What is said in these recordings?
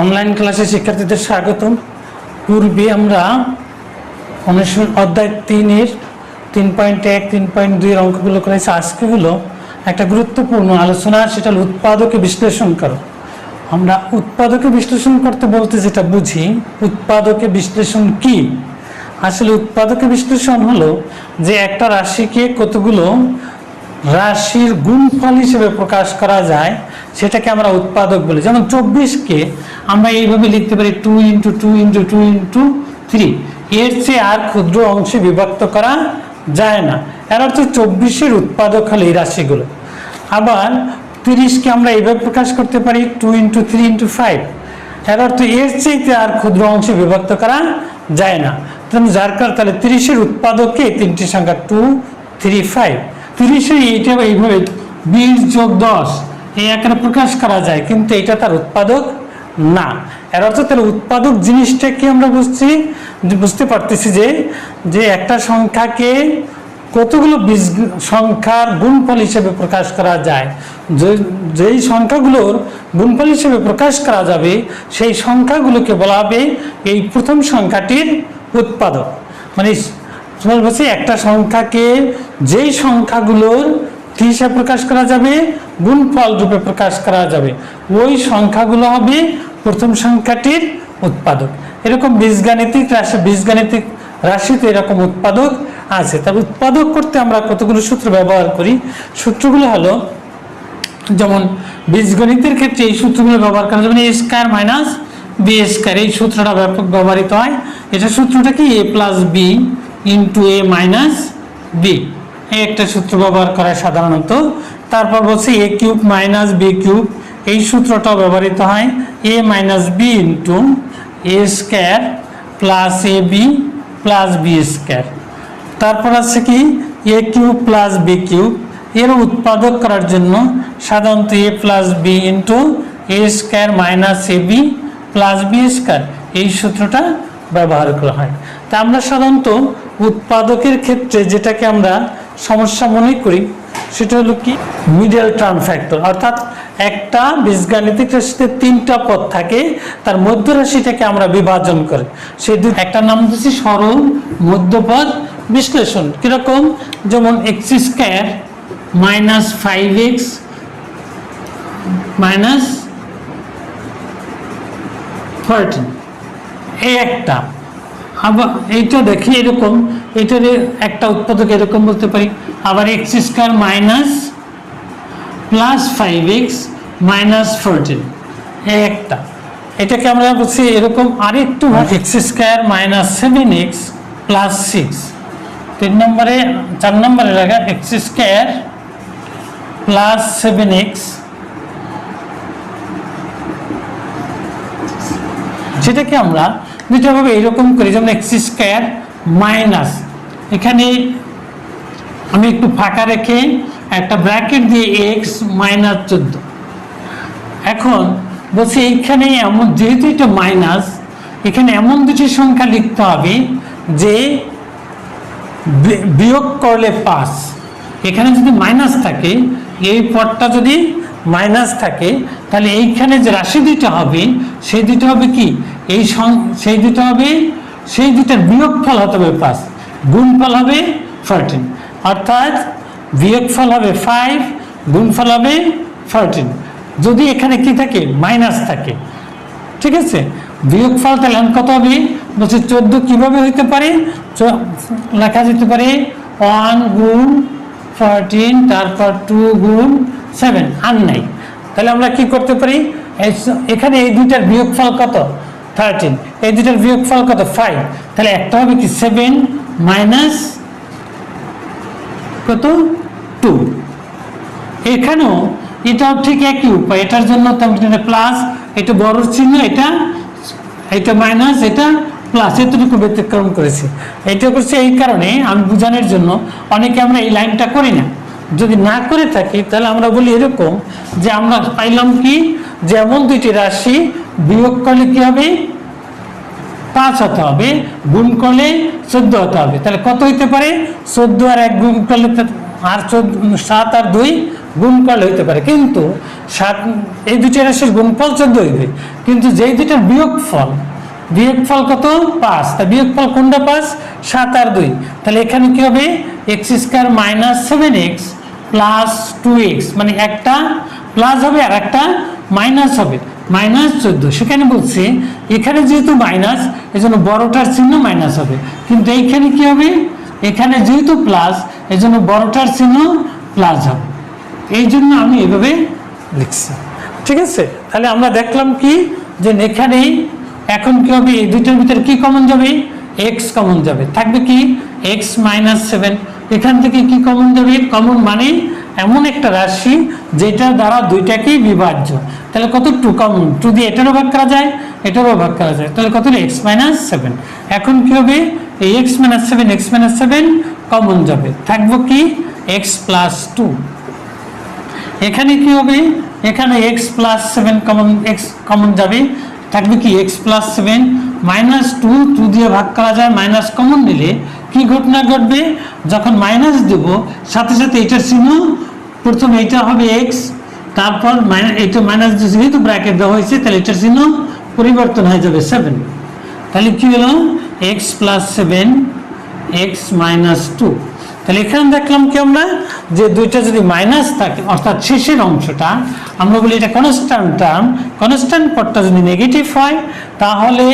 Online ক্লাসে শিক্ষার্থীদের স্বাগতম। পূর্বে আমরা অধ্যায় 3-এর 3.1, 3.2 অঙ্কগুলো করেছি। আজকে হলো একটা গুরুত্বপূর্ণ আলোচনা, সেটা হলো উৎপাদকে বিশ্লেষণ করো। আমরা উৎপাদকে বিশ্লেষণ করতে বলতে যেটা বুঝি, উৎপাদকে বিশ্লেষণ কি? আসলে উৎপাদকে বিশ্লেষণ হলো যে একটা রাশিকে কতগুলো রাশির গুণফল হিসেবে প্রকাশ করা যায়, সেটাকে আমরা উৎপাদক বলি। যেমন 24কে আমরা এইভাবে লিখতে পারি 2 × 2 × 2 × 3। এর চেয়ে আর ক্ষুদ্র অংশে বিভক্ত করা যায় না। এর অর্থ 24-এর উৎপাদক হলো এই রাশিগুলো। আবার 30কে আমরা এইভাবে প্রকাশ করতে পারি 2 × 3 × 5। এর অর্থ এর চেয়ে আর ক্ষুদ্র অংশে বিভক্ত করা যায় না। যার কারণে তাহলে 30-এর উৎপাদককে তিনটি সংখ্যা 2, 3, 5। 30-এর এইটা এইভাবে 20 + 10 এই আকারে প্রকাশ করা যায়, কিন্তু এটা তার উৎপাদক না। এর অর্থ তাহলে উৎপাদক জিনিসটাকে আমরা বুঝতে পারতেছি যে একটা সংখ্যাকে কতগুলো সংখ্যার গুণফল হিসেবে প্রকাশ করা যায়। যেই সংখ্যাগুলোর গুণফল হিসেবে প্রকাশ করা যাবে সেই সংখ্যাগুলোকে বলা হবে এই প্রথম সংখ্যাটির উৎপাদক। মানে বলছি একটা সংখ্যাকে যেই সংখ্যাগুলোর কি হিসাবে প্রকাশ করা যাবে, গুণফল রূপে প্রকাশ করা যাবে, ওই সংখ্যাগুলো হবে প্রথম সংখ্যাটির উৎপাদক। এরকম বীজগাণিতিক রাশিতে এরকম উৎপাদক আছে। তবে উৎপাদক করতে আমরা কতগুলো সূত্র ব্যবহার করি। সূত্রগুলো হলো, যেমন বীজগণিতের ক্ষেত্রে এই সূত্রগুলো ব্যবহার করা যাবে, a² - b²। এই সূত্রটা ব্যাপক ব্যবহৃত হয়। এটা সূত্রটা কি a + b × a - b। এই একটা সূত্র ব্যবহার করা সাধারণত। তারপর বলছি a³ - b³। এই সূত্রটাও ব্যবহৃত হয়, a - b × a² + ab + b²। তারপর আছে কি a³ + b³ এর উৎপাদক করার জন্য সাধারণত a + b × a² - ab + b²। এই সূত্রটা ব্যবহার করা হয়। তা আমরা সাধারণত উৎপাদকের ক্ষেত্রে যেটাকে আমরা সমস্যা মনে করি সেটা হলো কি মিডল টার্ম ফ্যাক্টর। অর্থাৎ একটা বীজগাণিতিক রাশিতে 3টা পদ থাকে, তার মধ্য রাশিটাকে আমরা বিভাজন করি। সেই একটা নাম দিচ্ছি সরল মধ্যপদ বিশ্লেষণ। কিরকম? যেমন x² - 5x - 13 এই একটা। আবার এইটা দেখি এরকম, এটার একটা উৎপাদক এরকম বলতে পারি। আবার x² - +5x - 14 এই একটা। এটাকে আমরা বলছি এরকম আরেকটু x² - 7x + 6। 4 নম্বরে রাখা x² + 7x, সেটাকে আমরা দুইটাভাবে এইরকম করি। যেমন x² মাইনাস, এখানে আমি একটু ফাঁকা রেখে একটা ব্র্যাকেট দিয়ে x - 14। এখন বলছি এইখানে এমন, যেহেতু এটা মাইনাস, এখানে এমন দুটি সংখ্যা লিখতে হবে যে বিয়োগ করলে 5। এখানে যদি মাইনাস থাকে, এই পদটা যদি মাইনাস থাকে, তাহলে এইখানে যে রাশি দুইটা হবে সেই দুইটা হবে কি সেই দুইটার বিয়োগফল হতে হবে 5, গুণফল হবে 14। অর্থাৎ বিয়োগফল হবে 5, গুণফল হবে 14। যদি এখানে কি থাকে, মাইনাস থাকে, ঠিক আছে। বিয়োগফল তাহলে কত হবে? বলছি 14 কিভাবে হইতে পারে? লেখা যেতে পারে 1 × 14, তারপর 2 × 7। আর নাই, তাহলে আমরা কি করতে পারি? এখানে এই দুইটার বিয়োগফল কত? 13। এই দুইটার বিয়োগফল কত? 5। তাহলে একটা হবে কি 7 মাইনাস কত? 2। এখানেও এটাও ঠিক একই উপায়। এটার জন্য প্লাস, এটা বড় চিহ্ন, এটা মাইনাস, এটা প্লাস, এতটুকু ব্যতিক্রম করেছি। এটা করছি এই কারণে, আমি বোঝানোর জন্য। অনেকে আমরা এই লাইনটা করি না। যদি না করে থাকি তাহলে আমরা বলি এরকম যে আমরা পাইলাম কি, যেমন দুইটি রাশি বিয়োগ করলে কি হবে? 5 হতে হবে, গুণ করলে 14 হতে হবে। তাহলে কত হইতে পারে? 14 আর 1 গুণ করলে আর 7 আর 2 গুণ করলে হইতে পারে, কিন্তু এই দুইটা রাশির গুণফল 14 হইবে, কিন্তু যেই দুইটার বিয়োগফল কত 5, তা বিয়োগফল কোনটা 5, 7 আর 2, তাহলে এখানে কি হবে x square minus 7x plus 2x, মানে একটা প্লাস হবে আর একটা মাইনাস হবে, মাইনাস 14। সেখানে বলছে এখানে যেহেতু মাইনাস এজন্য বড়টার চিহ্ন মাইনাস হবে, কিন্তু এইখানে কি হবে, এখানে যেহেতু প্লাস এজন্য বড়টার চিহ্ন প্লাস হবে, এই জন্য আমি এভাবে লিখছি। ঠিক আছে, তাহলে আমরা দেখলাম কি যে এখানেই এখন কি হবে, এই দুইটার ভিতরে কি কমন যাবে, x কমন যাবে, থাকবে কি x মাইনাস 7। এখান থেকে কি কমন যাবে, কমন মানে এমন একটা রাশি যেটা দ্বারা দুইটাকেই বিভাজ্য, তাহলে কত 2 কমন, 2 দিয়ে এটারও ভাগ করা যায় এটারও ভাগ করা যায়, তাহলে কত x মাইনাস 7। এখন কি হবে, এই x মাইনাস 7 কমন যাবে, থাকবো কি x প্লাস 2। এখানে কি হবে, এখানে x প্লাস 7 কমন যাবে, থাকবে কি x প্লাস 7 মাইনাস 2 দিয়ে ভাগ করা যায়, মাইনাস কমন নিলে কি ঘটনা ঘটবে, যখন মাইনাস দেব সাথে সাথে এটার চিহ্ন প্রথমে এটা হবে x, তারপর এটা মাইনাস যেহেতু ব্র্যাকেট দেওয়া হয়েছে তাহলে এটার চিহ্ন পরিবর্তন হয়ে যাবে 7, তাহলে কি হলো x প্লাস 7 x মাইনাস 2। তাহলে এখানে দেখলাম কি আমরা যে দুইটা যদি মাইনাস থাকে অর্থাৎ শেষের অংশটা আমরা বলি এটা কনস্ট্যান্ট টার্ম, কনস্ট্যান্ট পদটা যদি নেগেটিভ হয় তাহলে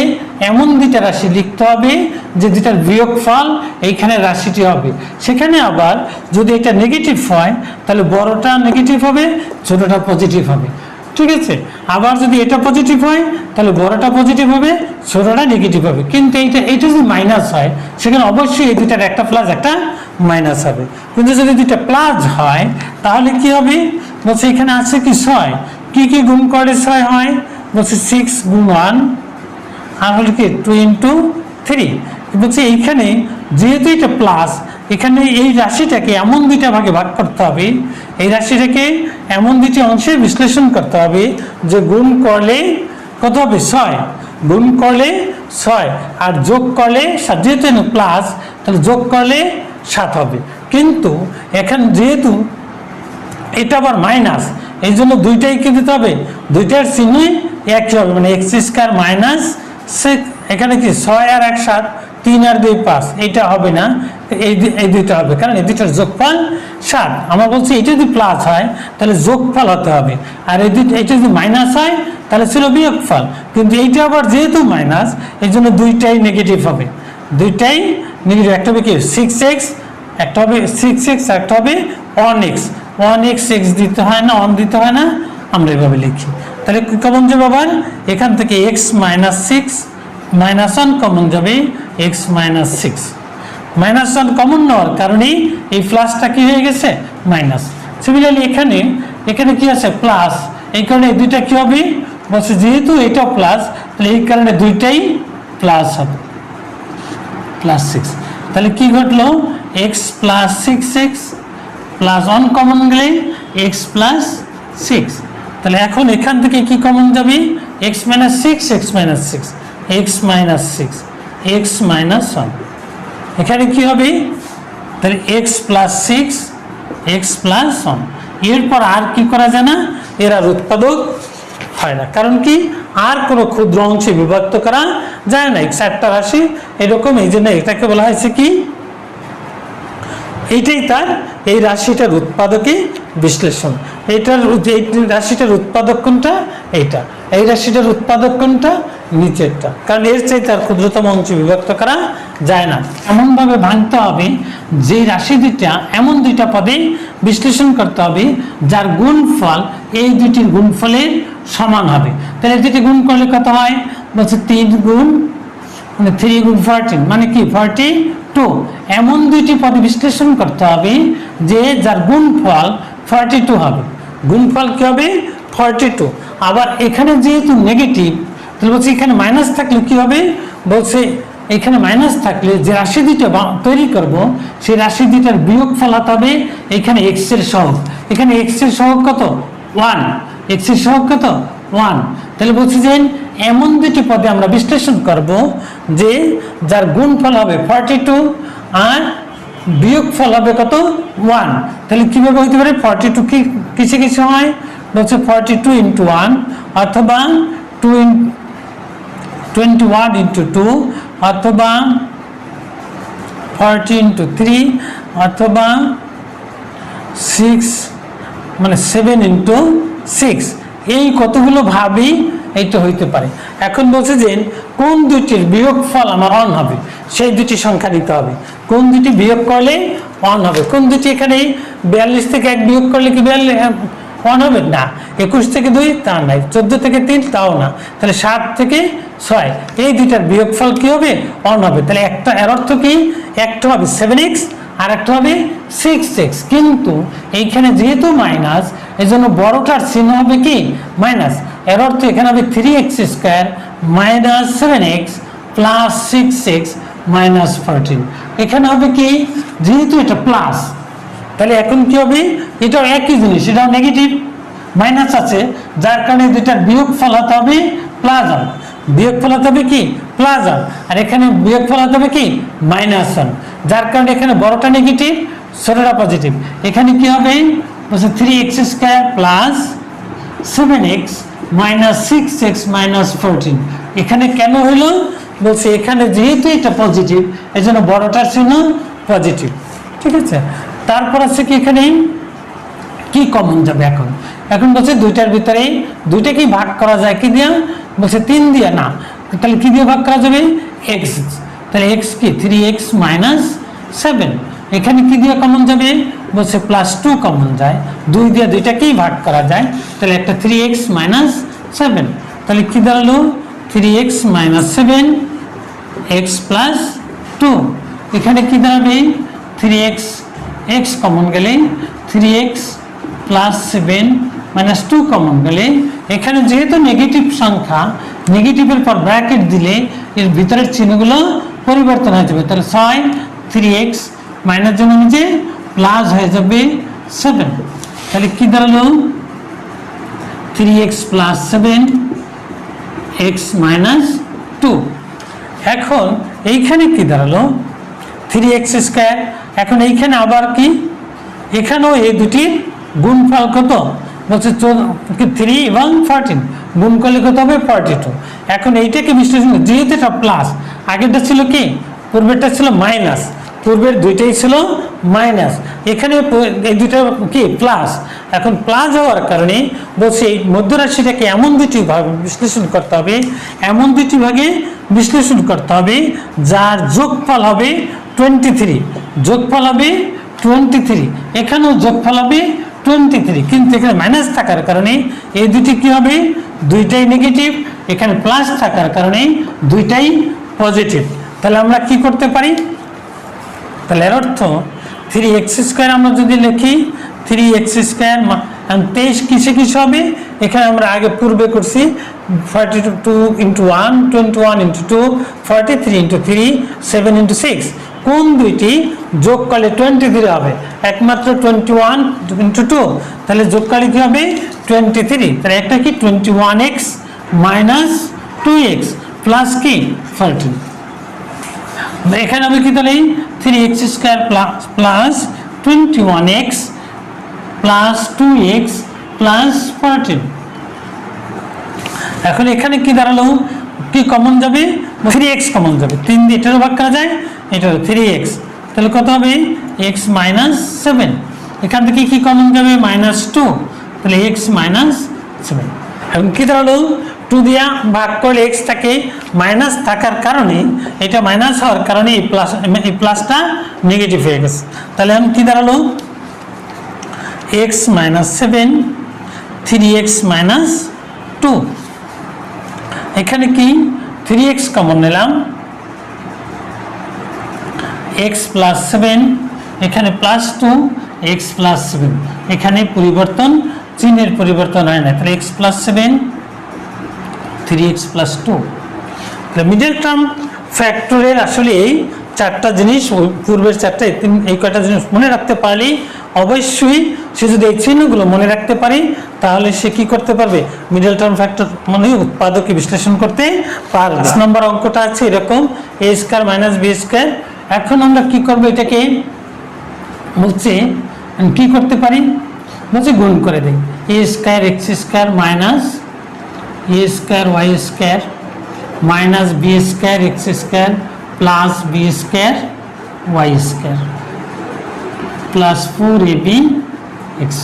এমন দুইটা রাশি লিখতে হবে যে দুইটার বিয়োগফল এইখানে রাশিটি হবে। সেখানে আবার যদি এটা নেগেটিভ হয় তাহলে বড়টা নেগেটিভ হবে, ছোটটা পজিটিভ হবে। ঠিক আছে, আবার যদি এটা পজিটিভ হয় তাহলে বড়টা পজিটিভ হবে, ছোটটা নেগেটিভ হবে। কিন্তু এইটা যদি মাইনাস হয় সেখানে অবশ্যই এই দুইটার একটা প্লাস একটা মাইনাস হবে। কিন্তু যদি দুইটা প্লাস হয় তাহলে কি হবে, বলছে এখানে আছে কি 6, কি গুণ করলে 6 হয়, বলছে 6 গুণ 1 আর হলো কি 2 ইন্টু 3। বলছে এইখানে যেহেতু এটা প্লাস, এখানে এই রাশিটাকে এমন দুইটা ভাগে ভাগ করতে হবে, এই রাশিটাকে এমন দুইটি অংশে বিশ্লেষণ করতে হবে যে গুণ করলে কত হবে 6, গুণ করলে 6 আর যোগ করলে যেহেতু প্লাস তাহলে যোগ করলে 7 হবে। কিন্তু এখন যেহেতু এটা আবার মাইনাস, এই জন্য দুইটাই কি দিতে হবে, দুইটার চিহ্নই একই হবে, মানে x স্কয়ার মাইনাস 6, এখানে কি 6 আর 1 7, 3 আর 2 5, এটা হবে না, এই দুইটা হবে, কারণ এই দুইটার যোগফল 7। আমরা বলছি এটা যদি প্লাস হয় তাহলে যোগফল হতে হবে, আর এটা যদি মাইনাস হয় তাহলে ছিল বিয়োগফল, কিন্তু এইটা আবার যেহেতু মাইনাস এই জন্য দুইটাই নেগেটিভ হবে, দুইটাই নেগেটিভ। একটা হবে কি 6x, একটা হবে 6x, একটা হবে 1x, 1x x দিতে হয় না 1 দিতে হয় না, আমরা এভাবে লিখি। তাহলে কি কমন যাবে, আবার এখান থেকে x মাইনাস 6 মাইনাস 1 কমন যাবে, x মাইনাস 6 মাইনাস 1 কমন নেওয়ার কারণে এই প্লাসটা কি হয়ে গেছে মাইনাস। সিমিলারলি এখানে কি আছে প্লাস, এই কারণে এই দুইটা কি হবে, বলছে যেহেতু এটা প্লাস তাহলে এই কারণে দুইটাই প্লাস হবে, প্লাস 6। তাহলে কি ঘটলো, x plus 6x plus 1 common গেলে x প্লাস 6। তাহলে এখন এখান থেকে কি কমন যাবে, x minus 6 x minus 6 x minus 6 x minus 1, এখানে কি হবে তাহলে x প্লাস 6 x প্লাস 1। এরপর আর কি করা যায় না, এর আর উৎপাদক হয় না, কারণ কি আর কোনো ক্ষুদ্র অংশে বিভক্ত করা যায় না, 4টা রাশি এরকম, এই জন্য এটাকে বলা হয়েছে কি, এইটাই তার এই রাশিটার উৎপাদকে বিশ্লেষণ। এই রাশিটার উৎপাদক কোনটা, এইটা, এই রাশিটার উৎপাদক কোনটা, নিচেরটা, কারণ এর চাই তার ক্ষুদ্রতম অংশে বিভক্ত করা যায় না। এমনভাবে ভাঙতে হবে যে রাশি দুইটা এমন দুইটা পদে বিশ্লেষণ করতে হবে যার গুণফল এই দুইটির গুণফলের সমান হবে। তাহলে দুটি গুণ করলে কত হয়, বলছে 3 গুণ মানে 3 গুণ 14 মানে কি 42। এমন দুইটি পদে বিশ্লেষণ করতে হবে যে যার গুণফল 42 হবে, গুণফল কি হবে 42। আবার এখানে যেহেতু নেগেটিভ তাহলে বলছে এখানে মাইনাস থাকলে কি হবে, বলছে এখানে মাইনাস থাকলে যে রাশি দুইটা তৈরি করব সেই রাশি দুইটার বিয়োগ ফলাতে হবে এখানে x এর সহগ, এখানে x এর সহগ কত 1, x এর সহগ কত 1। তাহলে বলছি যে এমন দুটি পদে আমরা বিশ্লেষণ করব যে যার গুণফল হবে 42 আর বিয়োগফল হবে কত 1, তাহলে কিভাবে হতে পারে 42 কি কিসে কিছু হয় বলছে 42 ইন্টু 1 অথবা 21 ইন্টু 2 অথবা 40 ইন্টু 3 অথবা 6 মানে 7 ইন্টু 6, এই কতগুলো ভাবেই এইটা হইতে পারে। এখন বলছে যে কোন দুটির বিয়োগফল আমার অন হবে, সেই দুটি সংখ্যা নিতে হবে। কোন দুটি বিয়োগ করলে অন হবে, কোন দুটি এখানে 42 থেকে 1 বিয়োগ করলে কি 1 হবে না, 21 থেকে 2 তা নাই, 14 থেকে 3 তাও না, তাহলে 7 থেকে 6 এই দুইটার বিয়োগফল কি হবে অন হবে। তাহলে একটা এর অর্থ কি, একটা হবে 7x আর একটা হবে 6x, কিন্তু এইখানে যেহেতু মাইনাস এই জন্য বড়টার চিহ্ন হবে কি মাইনাস, এর অর্থ এখানে হবে 3x square minus 7x plus 6x minus 14, এখানে হবে কি যেহেতু এটা প্লাস তাহলে এখন কি হবে, এটাও একই জিনিস, এটাও নেগেটিভ মাইনাস আছে, যার কারণে দুইটার বিয়োগফল হতে হবে প্লাস 1, বিয়োগফল হতে হবে কি প্লাস 1, আর এখানে বিয়োগফল হতে হবে কি মাইনাস 1, যার কারণে এখানে বড়টা নেগেটিভ ছোটটা পজিটিভ। এখানে কি হবে বলছে 3x square plus 7x minus 6x minus 14, এখানে কেন হইলো বলছে এখানে যেহেতু এটা পজিটিভ এই জন্য বড়টার চিহ্ন পজিটিভ, ঠিক আছে। তারপর আছে কি এখানে কি কমন যাবে, এখন বলছে দুইটার ভিতরে দুইটাকেই ভাগ করা যায় কি দিয়া বলছে 3 দিয়া, না তাহলে কি দিয়ে ভাগ করা যাবে x, তাহলে x কি 3x মাইনাস 7, এখানে কি দিয়ে কমন যাবে বলছে প্লাস 2 কমন যায়, 2 দিয়ে দুইটাকেই ভাগ করা যায়, তাহলে একটা 3x মাইনাস 7, তাহলে কি দাঁড়ালো 3x মাইনাস 7 x প্লাস 2, এখানে কি দাঁড়াবে 3x x কমন গেলে 3x প্লাস 7 মাইনাস 2 কমন গেলে, এখানে যেহেতু নেগেটিভ সংখ্যা নেগেটিভের পর ব্র্যাকেট দিলে এর ভিতরের চিহ্নগুলো পরিবর্তন হয়ে যাবে, তাহলে 6 3x মাইনাস জন্য নিচে প্লাস হয়ে যাবে 7, তাহলে কি দাঁড়ালো 3x প্লাস 7 x মাইনাস 2, এখন এইখানে কি দাঁড়ালো 3x স্কোয়ার, এখন এইখানে আবার কি এখানেও এই দুটির গুণফল কত বলছে 3 এবং 14 গুণ করলে কত হবে 42, এখন এইটাকে বিশ্লেষণ যেহেতু এটা প্লাস, আগেরটা ছিল কি পূর্বেরটা ছিল মাইনাস, পূর্বের দুইটাই ছিল মাইনাস, এখানে এই দুইটা কি প্লাস, এখন প্লাস হওয়ার কারণে বলছে এই মধ্যরাশিটাকে এমন দুটি ভাগে বিশ্লেষণ করতে হবে, এমন দুটি ভাগে বিশ্লেষণ করতে হবে যার যোগফল হবে 23, যোগফল হবে 23, এখানেও যোগফল হবে 23, কিন্তু এখানে মাইনাস থাকার কারণে এই দুটি কি হবে দুইটাই নেগেটিভ, এখানে প্লাস থাকার কারণে দুইটাই পজিটিভ, তাহলে আমরা কি করতে পারি, তাহলে এর অর্থ 3x স্কোয়ার আমরা যদি লিখি 3x স্কোয়ার 23 কিসে কিছু হবে, এখানে আমরা আগে পূর্বে করছি 42 ইন্টু 1 21 ইন্টু 2 43 ইন্টু 3 7 ইন্টু 6, কোন দুইটি যোগ করলে 23 হবে, একমাত্র 21 ইন্টু 2, তাহলে যোগ করলে কি হবে 23, তাহলে একটা কি 21x মাইনাস 2x প্লাস কি 14, এখানে আমি কি তাহলে 3x square plus 21x plus 2x plus 14, এখন এখানে কি দাঁড়ালো কি কমন যাবে 3x কমন যাবে, 3 দিয়ে এটারও ভাগ করা যায়, এটা 3x, তাহলে কত হবে x মাইনাস 7, এখান থেকে কি কমন যাবে মাইনাস 2, তাহলে x মাইনাস 7, এখন কি দাঁড়ালো 2 দিয়া ভাগ করলে x থাকে মাইনাস থাকার কারণে এটা মাইনাস হওয়ার কারণে এই প্লাসটা নেগেটিভ হয়ে গেছে, তাহলে এখন কি দাঁড়ালো x মাইনাস 7 3x মাইনাস 2, এখানে কি 3x কমন নিলাম x প্লাস 7, এখানে প্লাস 2 x প্লাস 7, এখানে পরিবর্তন চিহ্নের পরিবর্তন হয় না, তাহলে x প্লাস 7 3x প্লাস 2, তাহলে মিডল টার্ম ফ্যাক্টরের আসলে এই চারটা জিনিস পূর্বের চারটা এই কয়টা জিনিস মনে রাখতে পারলেই অবশ্যই সে যদি এই চিহ্নগুলো মনে রাখতে পারে তাহলে সে কি করতে পারবে মিডল টার্ম ফ্যাক্টর মানে উৎপাদকে বিশ্লেষণ করতে পারবে। 10 নম্বর অঙ্কটা আছে এরকম a square minus b square, এখন আমরা কি করব এটাকে বলছে আমি কি করতে পারি, বলছে গুণ করে দেই A square X square minus A square Y square minus B square X square plus B square Y square plus 4ab X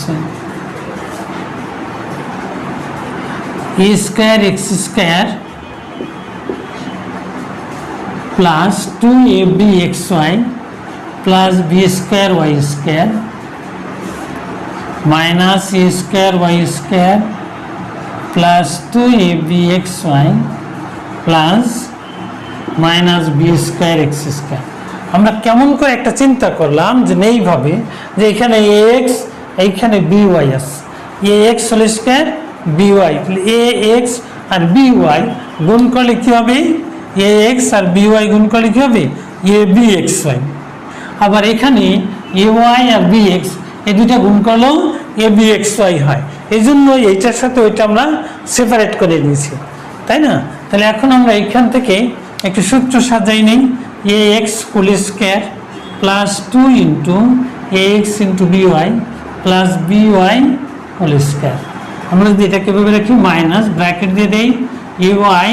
a square x square plus 2ab xy plus b square y square minus a square y square plus 2ab xy plus minus b square x square। আমরা কেমন করে একটা চিন্তা করলাম যে এইভাবে যে এখানে ax এইখানে by আছে ax whole square by, ax আর by গুণ করলে কি হবে, ax আর by গুণ করলে কি হবে abxy। আবার এখানে ay আর bx এই দুইটা গুণ করলেও abxy হয়, এই জন্য এইটার সাথে ওইটা আমরা সেপারেট করে নিয়েছি, তাই না? তাহলে এখন আমরা এইখান থেকে একটু সূত্র সাজাই নেই, ax whole square plus 2 into ax into by plus by whole square. আমরা যদি এটাকে এভাবে রাখি মাইনাস ব্র্যাকেট দিয়ে দেই ay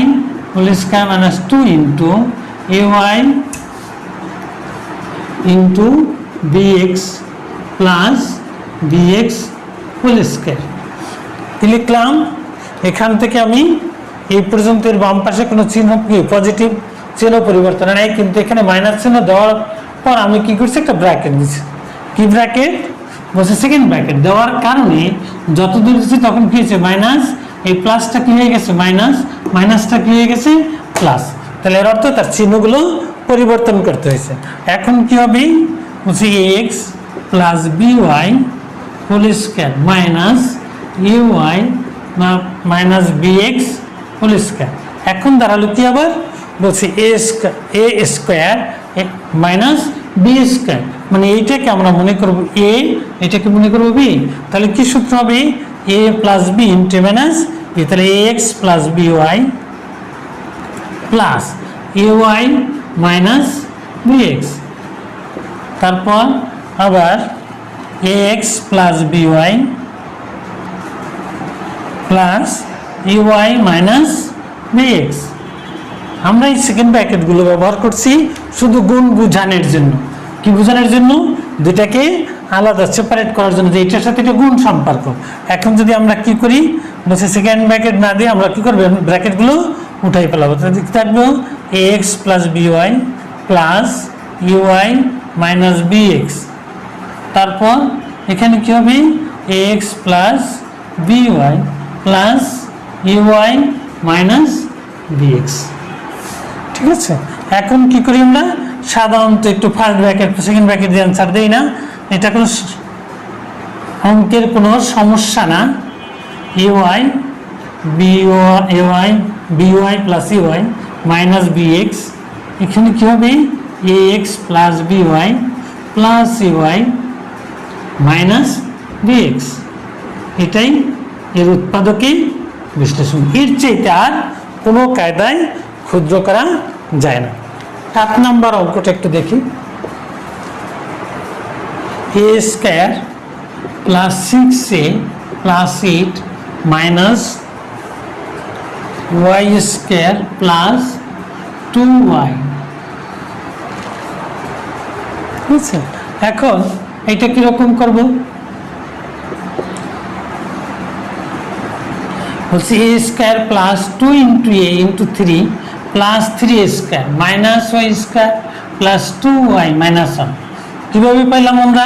whole square minus 2 into ay into bx plus bx whole square লিখলাম। এখান থেকে আমি এই পর্যন্তের বাম পাশে কোনো চিহ্ন কি পজিটিভ চিহ্ন পরিবর্তন নেই, কিন্তু এখানে মাইনাস চিহ্ন দেওয়ার পর আমি কি করছি একটা ব্র্যাকেট দিচ্ছি, কি ব্র্যাকেট বলছে সেকেন্ড ব্র্যাকেট দেওয়ার কারণে যত দূর দিচ্ছি তখন কি হয়েছে মাইনাস, এই প্লাসটা কি হয়ে গেছে মাইনাস, মাইনাসটা কি হয়ে গেছে প্লাস, তাহলে এর অর্থ তার চিহ্নগুলো পরিবর্তন করতে হয়েছে। এখন কি হবে বলছে X plus B Y whole square minus U I minus B X whole square. এখন দাঁড়ালো কি আবার বলছে A square minus B square, মানে এইটাকে আমরা মনে করব এ, এটাকে মনে করব বি, তাহলে কি সূত্র হবে A plus B into minus B, তাহলে A X plus B Y plus A Y minus B X, তারপর আবার A X plus B Y plus U Y minus B X. আমরা এই সেকেন্ড ব্র্যাকেটগুলো ব্যবহার করছি শুধু গুণ বোঝানোর জন্য, কি বোঝানোর জন্য, দুটাকে আলাদা সেপারেট করার জন্য যে এটার সাথে এটা গুণ সম্পর্ক। এখন যদি আমরা কি করি বলছে সেকেন্ড ব্র্যাকেট না দিয়ে আমরা কি করবো ব্র্যাকেটগুলো উঠাই ফেলাবো, থাকবো A X plus B Y plus U I minus B X, তারপর এখানে কি হবে A X plus B Y plus U I minus B X. ঠিক আছে, এখন কি করি আমরা সাধারণত একটু ফার্স্ট ব্র্যাকেট সেকেন্ড ব্র্যাকেট দিয়ে অ্যান্সার দেই না, এটা কোনো অঙ্কের কোনো সমস্যা না। U I B Y plus U I minus B X, এখানে কী হবে A X plus B Y plus U I minus B X, এটাই এর উৎপাদকে বিশ্লেষণ। এর চাইতে আর কোনো কায়দায় ক্ষুদ্র করা যায় না। 7 নম্বর অঙ্কটা একটু দেখি, A square plus 6a plus 8 minus Y square plus 2y। বুঝছে, এখন এটা কিরকম করব বলছি A square plus 2 into A into 3 plus 3a square minus Y square plus 2y minus 1। কীভাবে পাইলাম আমরা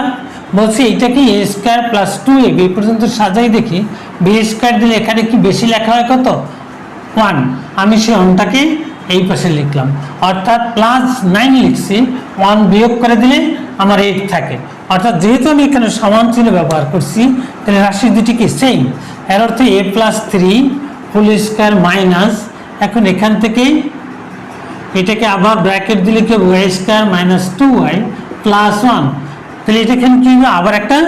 বলছি এইটাকে এ স্কয়ার প্লাস 2ab এই পর্যন্ত সাজাই দেখি, বি স্কয়ার দিলে এখানে কি বেশি লেখা হয় কত 1, আমি সেই অনটাকে এই পাশে লিখলাম, অর্থাৎ প্লাস 9 লিখছি, 1 বিয়োগ করে দিলে আমার 8 থাকে, অর্থাৎ যেহেতু আমি এখানে সমান চিহ্ন ব্যবহার করছি তাহলে রাশি দুটি কি সেম, এর অর্থ A plus 3 whole square minus, এখন এখান থেকে এটাকে আবার ব্র্যাকেট দিলে কি Y square minus 2y plus 1, তাহলে এটা এখানে কি হবে আবার একটা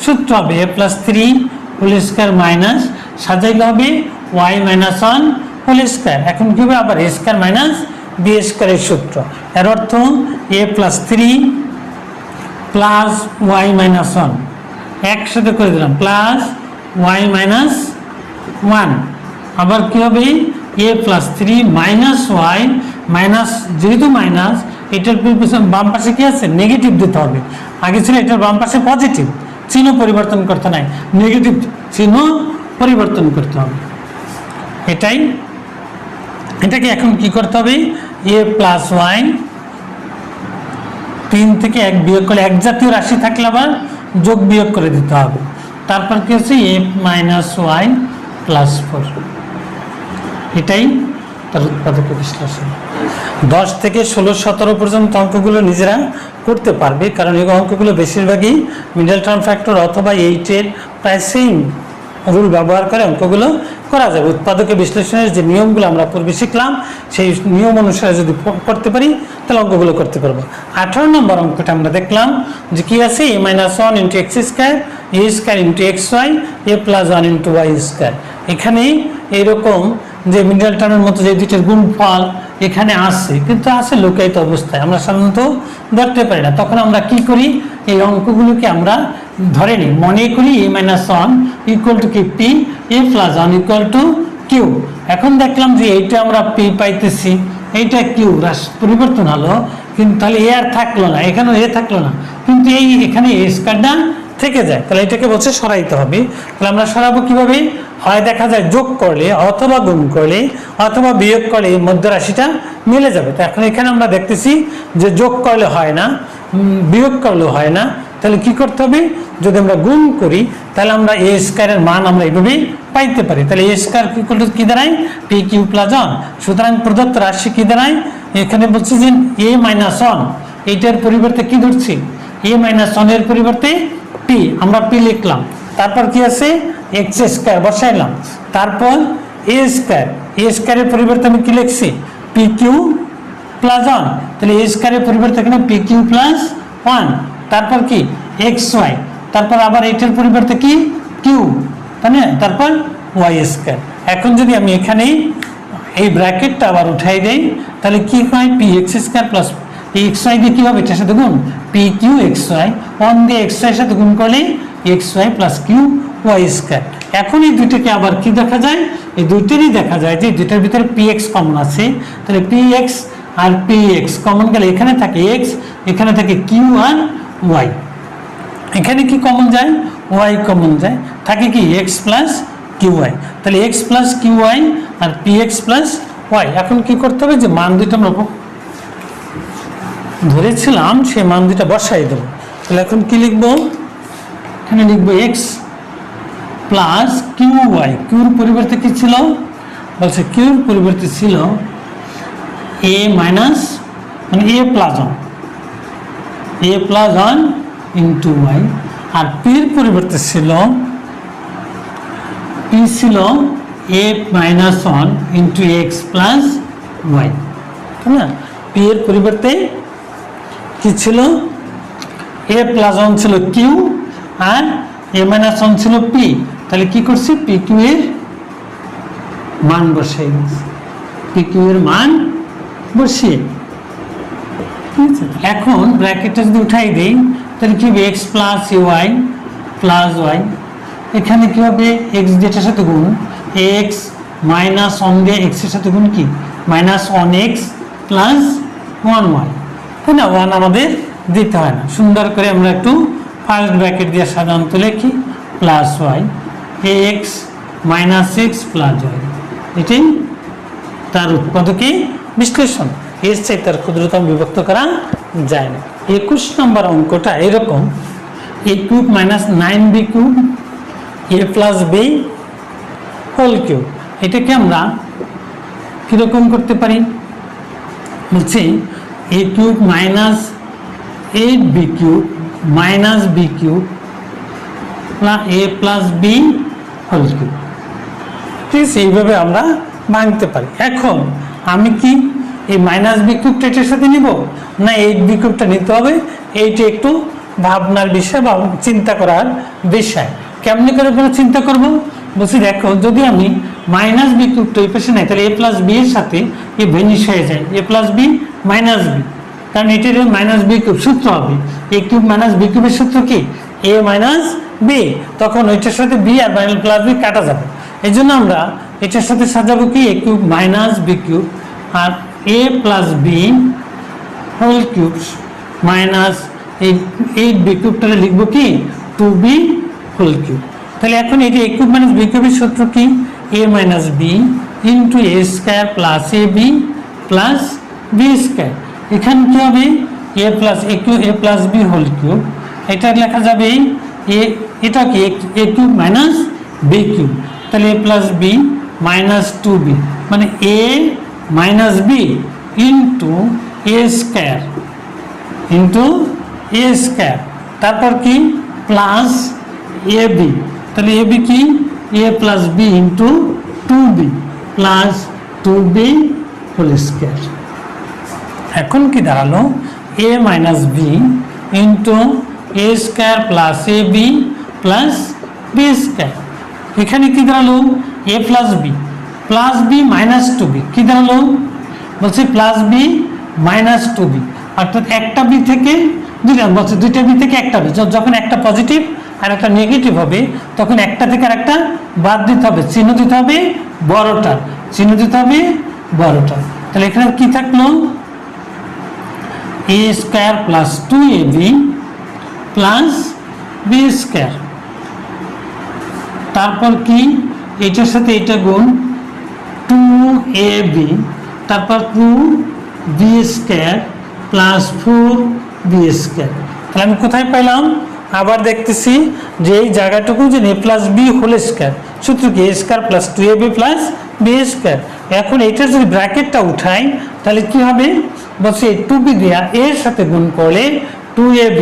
সূত্র হবে A plus 3 whole square minus সাজাইলে হবে ওয়াই মাইনাস 1 হোল স্কয়ার, এখন কি হবে আবার এ স্কয়ার মাইনাস বি স্কয়ারের সূত্র, এর অর্থ A plus 3 plus Y minus one, একসাথে করে দিলাম প্লাস ওয়াই মাইনাস ওয়ান। আবার কি হবে A plus three minus Y minus, যেহেতু মাইনাস এটার বাম পাশে কি আছে নেগেটিভ দিতে হবে, আগে ছিল এটার বাম পাশে পজিটিভ, চিহ্ন পরিবর্তন করতে নাই, নেগেটিভ চিহ্ন পরিবর্তন করতে হবে। এটাকে এখন কি করতে হবে এ প্লাস ওয়াই, 3 থেকে 1 বিয়োগ করলে এক জাতীয় রাশি থাকলে আবার যোগ বিয়োগ করে দিতে হবে। তারপর কি হচ্ছে এ মাইনাস ওয়াই প্লাস 4, এটাই তার উৎপাদক বিশ্লেষণ। 10 থেকে 16, 17 পর্যন্ত অঙ্কগুলো নিজেরা করতে পারবে, কারণ এই অঙ্কগুলো বেশিরভাগই মিডল টার্ম ফ্যাক্টর অথবা 8-এর প্রায় সেম রুল ব্যবহার করে অঙ্কগুলো করা যাবে। উৎপাদকে বিশ্লেষণের যে নিয়মগুলো আমরা পূর্বে শিখলাম সেই নিয়ম অনুসারে যদি করতে পারি তাহলে অঙ্কগুলো করতে পারবো। 18 নম্বর অঙ্কটা আমরা দেখলাম যে কি আছে A minus one into X square A square into X Y A plus one into Y square. এখানে এইরকম যে মিডল টার্মের মতো যে দুইটার গুণফল এখানে আসছে, কিন্তু আসে লুকায়িত অবস্থায়, আমরা সাধারণত ধরতে পারি না। তখন আমরা কি করি এই অঙ্কগুলোকে আমরা ধরে নিই, মনে করি A minus one equal to কি P, A plus one equal to Q. এখন দেখলাম যে এইটা আমরা পি পাইতেছি, এইটা কিউ পরিবর্তন হলো, কিন্তু তাহলে এ আর থাকলো না, এখানেও এ থাকলো না, কিন্তু এখানে এ স্কয়ারটা থেকে যায়, তাহলে এটাকে বলছে সরাইতে হবে। তাহলে আমরা সরাবো কিভাবে, হয় দেখা যায় যোগ করলে অথবা গুণ করলে অথবা বিয়োগ করলে এই মধ্য রাশিটা মিলে যাবে। তো এখন এখানে আমরা দেখতেছি যে যোগ করলে হয় না, বিয়োগ করলেও হয় না, তাহলে কি করতে হবে, যদি আমরা গুণ করি তাহলে আমরা এ স্কয়ারের মান আমরা এইভাবে পাইতে পারি। তাহলে এ স্কয়ার কি দাঁড়ায় পি কিউ প্লাস ওয়ান। সুতরাং প্রদত্ত রাশি কি দাঁড়ায়, এখানে বলছে যে এ মাইনাস ওয়ান, এইটার পরিবর্তে কি ধরছি এ মাইনাস ওয়ানের পরিবর্তে পি, আমরা পি লিখলাম। তারপর কি আছে এক্স স্কয়ার বসাইলাম, তারপর এ স্কয়ারের পরিবর্তে আমি কি লিখছি পি কিউ প্লাস ওয়ান, তাহলে এ স্কয়ারের পরিবর্তে এখানে পি কিউ প্লাস ওয়ান, তারপর কি এক্স ওয়াই, তারপর আবার এটার পরিবর্তে কি কিউ, তাই না, তারপর ওয়াই স্কয়ার। এখন যদি আমি এখানে এই ব্র্যাকেটটা আবার উঠাই দেই তাহলে কি হয় P X square plus X Y দিয়ে কি হবে এটার সাথে গুণ P Q X Y, one দিয়ে এক্স ওয়াই সাথে গুণ করলে X Y plus Q Y square. এখন এই দুইটাকে আবার কি দেখা যায়, এই দুইটারই দেখা যায় যে দুইটার ভিতরে পি এক্স কমন আছে, তাহলে পি এক্স আর পি এক্স কমন গেলে এখানে থাকে এক্স, এখানে থাকে কিউ আর ওয়াই, এখানে কি কমন যায় ওয়াই কমন যায়, থাকে কি এক্স প্লাস কিউ ওয়াই, তাহলে এক্স প্লাস কিউ ওয়াই আর পি এক্স প্লাস ওয়াই। এখন কি করতে হবে যে মান দুইটা আমরা ধরেছিলাম সেই মান দুইটা বসাই দেবো। তাহলে এখন কি লিখবো, এখানে লিখবো এক্স প্লাস কিউ ওয়াই, কিউর পরিবর্তে কি ছিল বলছে কিউর পরিবর্তে ছিল এ মাইনাস মানে A plus one into Y, আর পির পরিবর্তে ছিল পি ছিল A minus one into X plus Y, তাই না। পি এর পরিবর্তে কি ছিল এ প্লাস ওয়ান ছিল কিউ আর এ মাইনাস ওয়ান ছিল পি, তাহলে কি করছি পি কিউ এর মান বসিয়ে গেছি, পি কিউ এর মান বসিয়ে, ঠিক আছে। এখন ব্র্যাকেটটা যদি উঠাই দিই তাহলে কি হবে X plus Y plus Y, এখানে কি হবে এক্স যেটার সাথে গুণ এক্স মাইনাস ওয়ান দিয়ে এক্সের সাথে গুণ কি minus one X plus one Y, তাই না, ওয়ান আমাদের দিতে হয় না। সুন্দর করে আমরা একটু ফার্স্ট ব্র্যাকেট দিয়ে সাধারণত লিখি plus Y X minus X plus Y, এটাই তার উৎপাদকে বিশ্লেষণ। এর চাই তার ক্ষুদ্রতম বিভক্ত করা যায় না। 21 নম্বর অঙ্কটা এরকম A cube minus 9b cube A plus B whole cube, এটাকে আমরা কীরকম করতে পারি বলছি A cube minus 8b cube minus B cube A plus B whole cube, ঠিক আছে, এইভাবে আমরা ভাঙতে পারি। এখন আমি কি এই মাইনাস বি কিউবটা এটার সাথে নিব না 8b কিউবটা নিতে হবে, এইটা একটু ভাবনার বিষয় বা চিন্তা করার বিষয়। কেমনি করে চিন্তা করব বলছি দেখো, যদি আমি মাইনাস বি কিউবটা এই পাশে নেই তাহলে এ প্লাস বি এর সাথে এ ভেনিশ হয়ে যায়, এ প্লাস বি মাইনাস বি, কারণ এটির মাইনাস বি কিউব সূত্র হবে, এ কিউব মাইনাস বি কিউবের সূত্র কি এ মাইনাস বি, তখন ওইটার সাথে বি আর মাইনাস প্লাস বি কাটা যাবে। এই জন্য আমরা এটার সাথে সাজাবো কি A cube minus B cube আর A plus B whole cube minus এই 8b কিউবটাকে লিখবো কি 2b হোল কিউব। তাহলে এখন এটি এ কিউব মাইনাস বি কিউবের সূত্র কি A minus B into A square plus A B plus B square. এখানে কি হবে A plus A cube A plus B whole cube, এটা লেখা যাবে এটা কি A cube minus B cube, তাহলে A plus B minus 2b মানে A minus B into A square A square, তারপর কি প্লাস এ বি, তাহলে এ বি কি A plus B into 2b plus 2b whole square. এখন কি দাঁড়ালো এ minus B into A square plus A B plus B square. এখানে কি দাঁড়ালো A plus B minus 2b কি দাঁড়ালো বলছে প্লাস বি মাইনাস 2b, অর্থাৎ একটা বি থেকে দুইটা বি থেকে একটা বি, যখন একটা পজিটিভ আর একটা নেগেটিভ হবে তখন একটা থেকে আর একটা বাদ দিতে হবে, চিহ্ন দিতে হবে বড়টার, তাহলে এখানে কি থাকলো A square plus 2ab plus B square, তারপর কি এটার সাথে এটা গুণ 2ab, তারপর 2b square plus 4b square. তাহলে আমি কোথায় পাইলাম আবার দেখতেছি যে এই জায়গাটুকু যে A plus B whole square সূত্র কি A square plus 2ab plus B square. এখন এইটার যদি ব্র্যাকেটটা উঠাই তাহলে কি হবে বলছে 2b দিয়া এর সাথে গুণ করলে 2ab,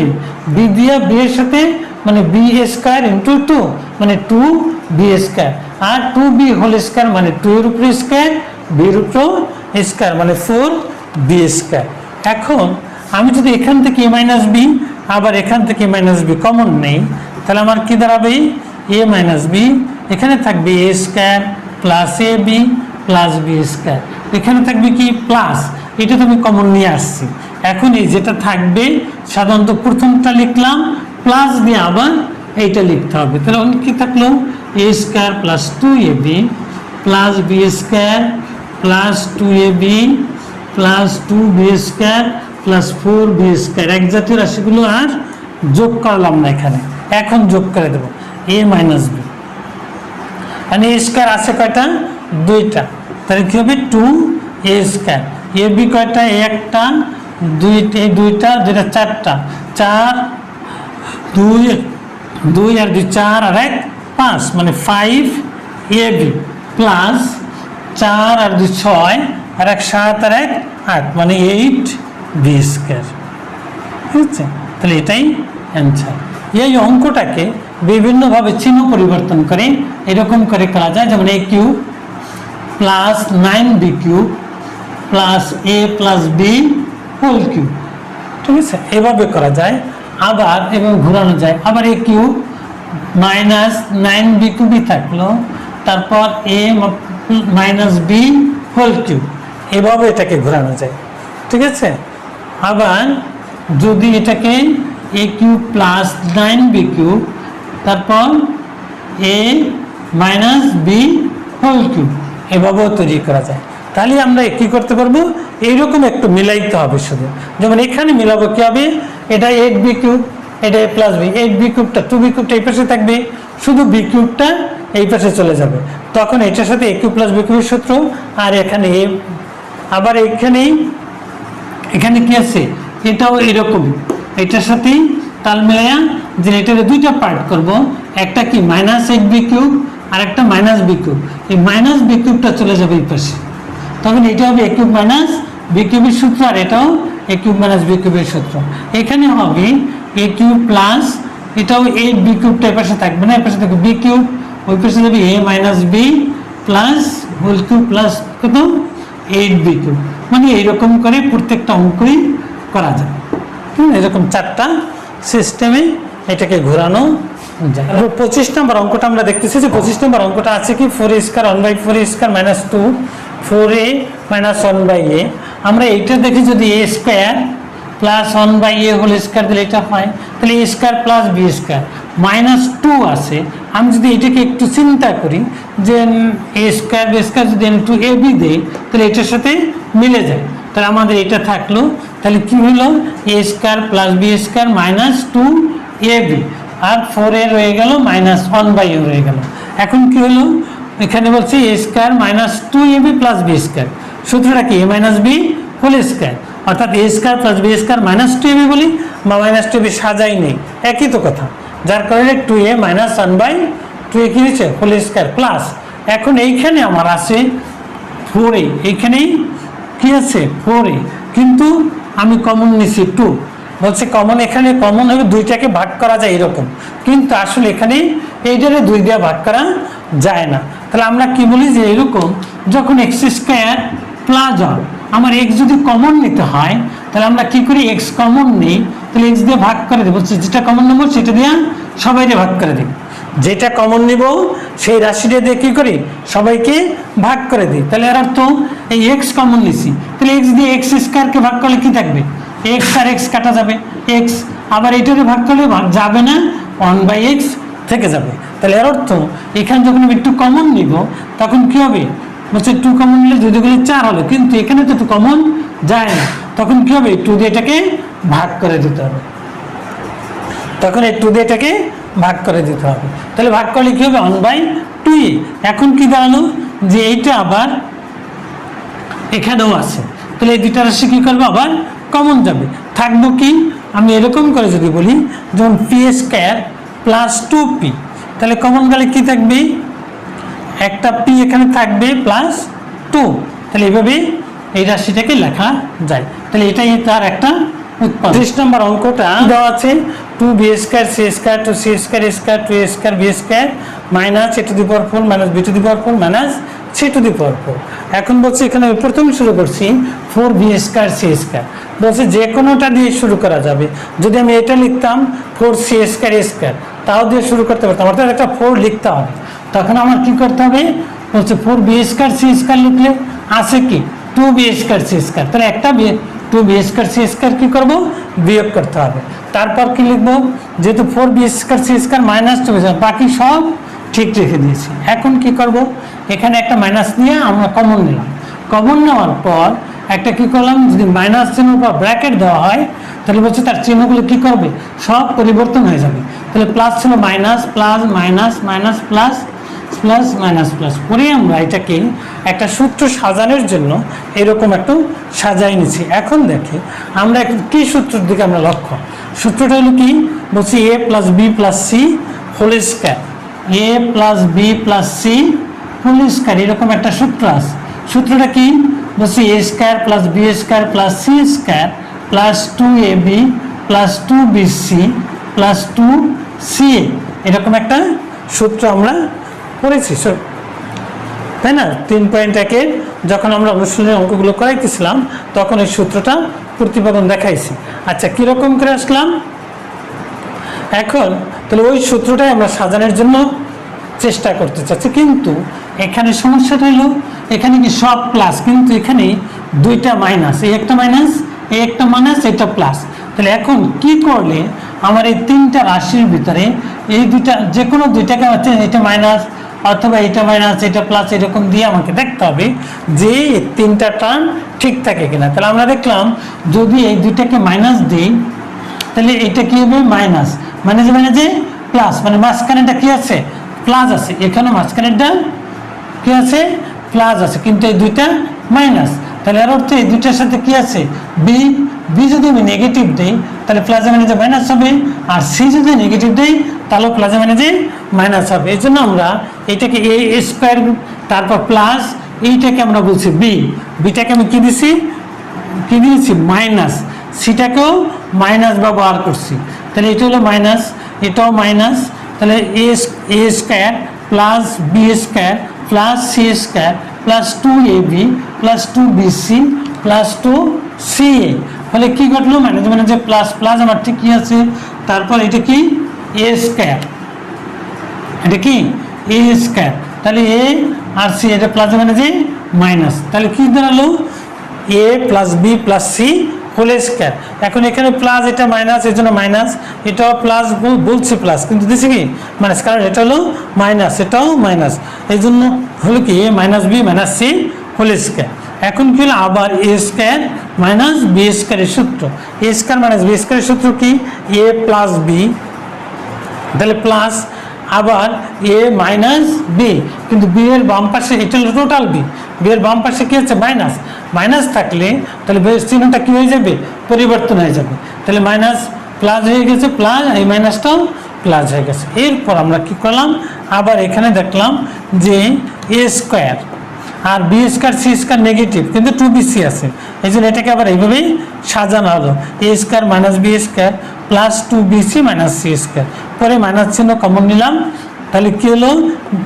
বি দিয়া বি এর সাথে মানে বি স্কোয়ার ইন্টু 2 মানে 2b স্কোয়ার, আর 2b হোল স্কোয়ার মানে 2 এর উপর স্কোয়ার বির উপর স্কোয়ার মানে 4b স্কোয়ার। এখন আমি যদি এখান থেকে এ মাইনাস বি আবার এখান থেকে মাইনাস বি কমন নেই তাহলে আমার কি দাঁড়াবে এ মাইনাস বি, এখানে থাকবে এ square plus A B plus B square, এখানে থাকবে কি প্লাস, এটা তো আমি কমন নিয়ে আসছি। এখন এই যেটা থাকবে সাধারণত প্রথমটা লিখলাম প্লাস দিয়ে আবার এইটা লিখতে হবে, তাহলে কি থাকলো A square plus 2ab plus B square plus 2ab plus 2b square plus 4b square. এক জাতীয় রাশিগুলো আর যোগ করলাম না এখানে, এখন যোগ করে দেবো এ মাইনাস বি, মানে এ স্কোয়ার আছে কয়টা দুইটা, তাহলে কি হবে 2a স্কোয়ার, এ বি কয়টা একটা দুইটা যেটা চারটা 4 2 আর 2 4 আর 1 5 মানে 5ab প্লাস 4 আর 2 6 আর 1 7 আর 1 8 মানে 8b স্কোয়ার। ঠিক আছে, তাহলে এটাই অ্যান্সার। এই অঙ্কটাকে বিভিন্নভাবে চিহ্ন পরিবর্তন করে এরকম করে করা যায়, যেমন a cube plus 9b cube plus a plus b whole cube. ঠিক আছে, এভাবে করা যায়। আবার এবং ঘোরানো যায়, আবার a কিউব মাইনাস 9b কিউবই থাকলো, তারপর a minus b whole cube, এভাবে এটাকে ঘোরানো যায়। ঠিক আছে, আবার যদি এটাকে a cube plus 9b cube তারপর a minus b whole cube, এভাবেও তৈরি করা যায়। তাহলে আমরা কি করতে পারবো, এইরকম একটু মিলাইতে হবে শুধু, যেমন এখানে মিলাবো কি হবে, এটা 8b কিউব, এটা a প্লাস বি, 8b কিউবটা 2b কিউবটা এই পাশে থাকবে, শুধু b কিউবটা এই পাশে চলে যাবে, তখন এটার সাথে a কিউব প্লাস b কিউবের সূত্র, আর এখানে a, আবার এখানে কি আছে এটাও এরকম, এটার সাথেই তাল মিলাইয়া যে এটার দুইটা পার্ট করব, একটা কি মাইনাস 8b কিউব আর একটা মাইনাস b কিউব, এই মাইনাস b কিউবটা চলে যাবে এই পাশে, তখন এটা হবে a কিউব মাইনাস b কিউবের সূত্র, আর এটাও a কিউব মাইনাস b কিউবের সূত্র। এখানে হবে a কিউব প্লাস এটাও 8b কিউবটা এই পাশে থাকবে না, এই পাশে থাকবে b কিউব, ওই পাশে যাবে a minus b plus whole cube plus কত 8b কিউব, মানে এইরকম করে প্রত্যেকটা অঙ্কই করা যায়। এরকম চারটা সিস্টেমে এটাকে ঘোরানো যায়। 25 নম্বর অঙ্কটা আমরা দেখতেছি যে 25 নম্বর অঙ্কটা আছে কি 4a square 1/4a square minus 2 4a minus 1/a। আমরা এইটা দেখি যদি a square plus 1/a whole square দিলে এটা হয়, তাহলে a square plus b square minus 2 আছে। আমি যদি এটাকে একটু চিন্তা করি যে a স্কয়ার b স্কয়ার যদি আমি একটু ab দেই তাহলে এটার সাথে মিলে যায়, তাহলে আমাদের এটা থাকলো। তাহলে কি হলো a square plus b square minus 2ab আর 4a রয়ে গেল মাইনাস 1/a রয়ে গেল। এখন কি হলো এখানে বলছি a square minus 2ab plus b square, সূত্রটা কি a minus b whole square, অর্থাৎ a square plus b square minus 2ab বলি বা মাইনাস 2ab সাজাই নেই, একই তো কথা, যার কারণে 2a মাইনাস 1/2a কি হয়েছে হোল স্কয়ার প্লাস। এখন এইখানে আমার আছে 4a, এইখানেই কি আছে 4a, কিন্তু আমি কমন নিছি 2, বলছে কমন, এখানে কমন হবে দুইটাকে ভাগ করা যায় এরকম, কিন্তু আসলে এখানে এইটারে 2 দিয়ে ভাগ করা যায় না। তাহলে আমরা কি বলি যে এরকম যখন এক্স স্কয়ার প্লাস আমার এক্স যদি কমন নিতে হয় তাহলে আমরা কি করি এক্স কমন নিই, তাহলে এক্স দিয়ে ভাগ করে দেবো, যেটা কমন নেবো সেটা দিয়ে সবাইকে ভাগ করে দিই, যেটা কমন নিব সেই রাশিটা দিয়ে কি করি সবাইকে ভাগ করে দিই। তাহলে এর অর্থ এই এক্স কমন নিছি, তাহলে এক্স দিয়ে এক্স স্কয়ারকে ভাগ করলে কি থাকবে এক্স আর এক্স কাটা যাবে এক্স, আবার এইটাকে ভাগ করলে ভাগ যাবে না 1/x থেকে যাবে। তাহলে এর অর্থ এখানে যখন আমি একটু কমন নিব তখন কি হবে বলছে 2 কমন নিলে 2 দুগুণে 4 হলো, কিন্তু এখানে তো 2 কমন যায় না, তখন কি হবে 2 দিয়ে এটাকে ভাগ করে দিতে হবে, তখন এই 2 দিয়ে এটাকে ভাগ করে দিতে হবে। তাহলে ভাগ করলে কি হবে 1/2a। এখন কি দাঁড়ালো যে এইটা আবার এখানেও আছে, তাহলে এই দুইটা রাশি কি করবো আবার কমন যাবে, থাকবো কি আমি এরকম করে যদি বলি যেমন পি স্কয়ার প্লাস 2p, তাহলে কমন গেলে কি থাকবে একটা p এখানে থাকবে প্লাস 2, তাহলে এইভাবে এই রাশিটাকে লেখা যায়। তাহলে এটাই তার একটা উৎপাদক। 30 নম্বর অঙ্কটা দেওয়া আছে 2b square c square 2c square a square 2a square b square minus a to the power 4 minus b to the power 4 minus c to the power 4। এখন বলছি এখানে প্রথম শুরু করছি 4b স্কয়ার c স্কয়ার, বলছে যে কোনোটা দিয়ে শুরু করা যাবে, যদি আমি এটা লিখতাম 4c স্কয়ার a স্কয়ার তাও দিয়ে শুরু করতে পারতাম, অর্থাৎ একটা 4 লিখতে হবে, তখন আমার কি করতে হবে বলছে 4b স্কয়ার c স্কয়ার লিখলে আছে কি 2b স্কয়ার c স্কয়ার, তাহলে একটা 2b স্কয়ার c স্কয়ার কি করব বিয়োগ করতে হবে, তারপর কি লিখব যেহেতু 4b square c square minus 2b বাকি সব ঠিক রেখে দিয়েছি। এখন কি করব এখানে একটা মাইনাস নিয়ে আমরা কমন নিলাম, কমন নেওয়ার পর একটা কি করলাম যদি মাইনাস চিহ্নের পর ব্র্যাকেট দেওয়া হয় তাহলে বলছে তার চিহ্নগুলো কি করবে সব পরিবর্তন হয়ে যাবে, তাহলে প্লাস ছিল minus plus minus minus plus plus minus plus পরে আমরা এটাকে একটা সূত্র সাজানোর জন্য এরকম একটু সাজাই নিচ্ছি। এখন দেখে আমরা কি সূত্রের দিকে আমরা লক্ষ্য, সূত্রটা হলো কি বলছি a plus b plus c whole square, a plus b plus c whole square, এরকম একটা সূত্র আছে। সূত্রটা কি বলছি a square plus b square plus c square plus 2ab plus 2bc plus 2ca, এরকম একটা সূত্র আমরা পড়েছি তাই না। 3.1-এর যখন আমরা অনুশীলনের অঙ্কগুলো করাইতেছিলাম তখন এই সূত্রটা প্রতিপাদন দেখাইছি। আচ্ছা কিরকম করে আসলাম এখন, তাহলে ওই সূত্রটাই আমরা সাজানোর জন্য চেষ্টা করতে চাচ্ছি, কিন্তু এখানে সমস্যাটা হলো এখানে কি সব প্লাস, কিন্তু এখানে দুইটা মাইনাস, এই একটা মাইনাস এই একটা মাইনাস এটা প্লাস, তাহলে এখন কি করলে আমার এই তিনটা রাশির ভিতরে এই দুইটা যে কোনো দুইটাকে হচ্ছে এটা মাইনাস অথবা এটা মাইনাস এটা প্লাস এরকম দিয়ে আমাকে দেখতে হবে যে তিনটা টার্ম ঠিক থাকে কিনা। তাহলে আমরা দেখলাম যদি এই দুইটাকে মাইনাস দিই তাহলে এটা কি হবে মাইনাস মানে যে প্লাস, মানে মাঝখানেটা কি আছে প্লাস আছে, এখানে মাঝখানেটা কি আছে প্লাস আছে, কিন্তু এই দুইটা মাইনাস, তাহলে এর অর্থ এই দুইটার সাথে কি আছে বি, বি যদি আমি নেগেটিভ দিই তাহলে প্লাসে মানে যে মাইনাস হবে, আর সি যদি নেগেটিভ দিই তাহলে প্লাসে মানে যে মাইনাস হবে। এই জন্য আমরা এইটাকে এ স্কোয়ার তারপর প্লাস এইটাকে আমরা বলছি বি, বিটাকে আমি কি দিয়েছি মাইনাস, সিটাকেও মাইনাস ব্যবহার করছি, তাহলে এটা হলো মাইনাস এটাও মাইনাস, তাহলে A square plus B square plus C square plus 2ab plus 2bc plus 2ca, ফলে কি ঘটলো মানে যে প্লাস প্লাস আমার ঠিক কি আছে, তারপর এটা কি এ স্কোয়ার, এটা কি এ স্কোয়ার, তাহলে এ আর সি এটা প্লাস মানে যে মাইনাস, তাহলে কি দাঁড়ালো A plus B plus C whole square. এখন এখানে প্লাস, এটা মাইনাস, এর জন্য মাইনাস, এটাও প্লাস বলছে প্লাস, কিন্তু দিছে কি মাইনাস, কারণ এটা হলো মাইনাস, এটাও মাইনাস, এই জন্য হলো কি A minus B minus C whole square. এখন কি হলো আবার এ স্কয়ার মাইনাস বি স্কয়ারের সূত্র, এ স্কয়ার মাইনাস বি স্কয়ারের সূত্র কি এ প্লাস বি, তাহলে প্লাস আবার এ মাইনাস বি, কিন্তু বি এর বাম পাশে এটা হলো টোটাল বি, বি এর বাম পাশে কি হচ্ছে মাইনাস, মাইনাস থাকলে তাহলে চিহ্নটা কি হয়ে যাবে পরিবর্তন হয়ে যাবে, তাহলে মাইনাস প্লাস হয়ে গেছে, প্লাস এই মাইনাসটাও প্লাস হয়ে গেছে। এরপর আমরা কি করলাম আবার এখানে দেখলাম যে এ স্কোয়ার আর B square C square negative, কিন্তু টু বি সি আছে, এই জন্য এটাকে আবার এইভাবেই সাজানো হলো A square minus B square plus two B C minus C square, পরে মাইনাস চিহ্ন কমন নিলাম, তাহলে কি হলো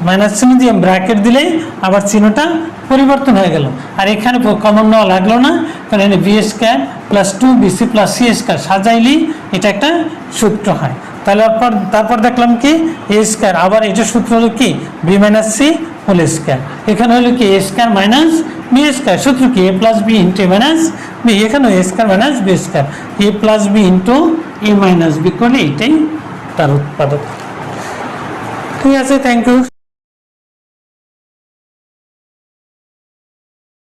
মাইনাস চিহ্ন দিয়ে ব্র্যাকেট দিলেই আবার চিহ্নটা পরিবর্তন হয়ে গেল, আর এখানে কমন নেওয়া লাগলো না, কারণ এখানে B square plus two B C plus C square সাজাইলি এটা একটা সূত্র হয়। তাহলে তারপর দেখলাম কি এ স্কোয়ার, আবার এটা সূত্র হলো কি B minus C whole square, এখানে হলো কি A square minus B square, সূত্র কি A plus B into A minus B, এখানে A square minus B square, A plus B into A minus B করলে এটাই তার উৎপাদক। ঠিক আছে, থ্যাংক ইউ।